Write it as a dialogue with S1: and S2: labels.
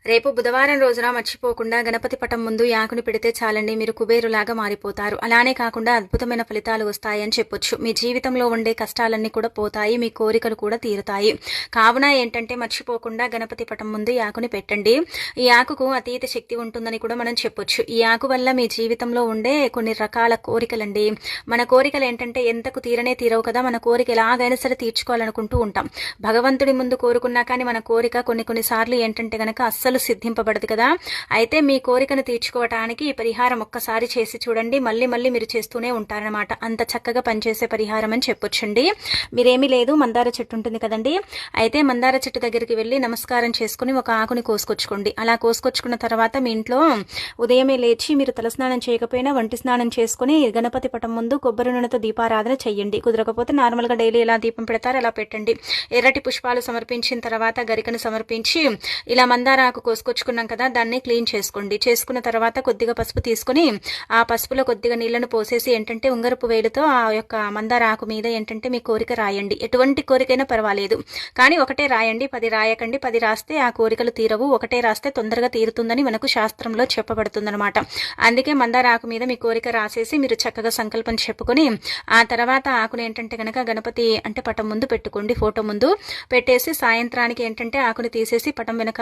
S1: రేపు బుధవారం రోజున మర్చిపోకుండా గణపతి పటం ముందు ఈ ఆకుని పెడితే చాలండి, మీరు కుబేరులాగా మారిపోతారు. అలానే కాకుండా అద్భుతమైన ఫలితాలు వస్తాయని చెప్పొచ్చు. మీ జీవితంలో ఉండే కష్టాలన్నీ కూడా పోతాయి, మీ కోరికలు కూడా తీరుతాయి. కావున ఏంటంటే మర్చిపోకుండా గణపతి పటం ముందు ఈ ఆకుని పెట్టండి. ఈ ఆకుకు అతీత శక్తి ఉంటుందని కూడా మనం చెప్పొచ్చు. ఈ ఆకు వల్ల మీ జీవితంలో ఉండే కొన్ని రకాల కోరికలండి, మన కోరికలు ఏంటంటే ఎంతకు తీరనే తీరవు కదా, మన కోరిక ఎలాగైనా సరే తీర్చుకోవాలనుకుంటూ ఉంటాం. భగవంతుడి ముందు కోరుకున్నా కానీ మన కోరిక కొన్నిసార్లు ఏంటంటే గనక అస్సలు సిద్ధింపబడదు కదా. అయితే మీ కోరికను తీర్చుకోవటానికి ఈ పరిహారం ఒక్కసారి చేసి చూడండి, మళ్ళీ మళ్ళీ మీరు చేస్తూనే ఉంటారనమాట. అంత చక్కగా పనిచేసే పరిహారం అని చెప్పొచ్చండి. మీరేమీ లేదు, మందార చెట్టు ఉంటుంది కదండి, అయితే మందార చెట్టు దగ్గరికి వెళ్ళి నమస్కారం చేసుకుని ఒక ఆకుని కోసుకొచ్చుకోండి. అలా కోసుకొచ్చుకున్న తర్వాత మీ ఇంట్లో ఉదయమే లేచి మీరు తలస్నానం చేయకపోయినా వంటి స్నానం చేసుకుని గణపతి పటం ముందు కొబ్బరి నూనెతో దీపారాధన చెయ్యండి. కుదరకపోతే నార్మల్గా డైలీ ఎలా దీపం పెడతారో అలా పెట్టండి. ఎర్రటి పుష్పాలు సమర్పించిన తర్వాత గరికను సమర్పించి ఇలా మందార ఆకు కోసుకొచ్చుకున్నాం కదా, దాన్ని క్లీన్ చేసుకోండి. చేసుకున్న తర్వాత కొద్దిగా పసుపు తీసుకుని ఆ పసుపులో కొద్దిగా నీళ్లను పోసేసి ఏంటంటే ఉంగరపు వేలుతో ఆ యొక్క మందార ఆకు మీద ఏంటంటే మీ కోరిక రాయండి. ఎటువంటి కోరికైనా పర్వాలేదు, కానీ ఒకటే రాయండి, 10 రాయకండి. 10 రాస్తే ఆ కోరికలు తీరవు, ఒకటే రాస్తే తొందరగా తీరుతుందని మనకు శాస్త్రంలో చెప్పబడుతుందన్నమాట. అందుకే మందార ఆకు మీద మీ కోరిక రాసేసి మీరు చక్కగా సంకల్పం చెప్పుకొని ఆ తర్వాత ఆకును ఏంటంటే గనక గణపతి అంటే పటం ముందు పెట్టుకోండి, ఫోటో ముందు పెట్టేసి సాయంత్రానికి ఏంటంటే ఆకుని తీసేసి పటం వెనక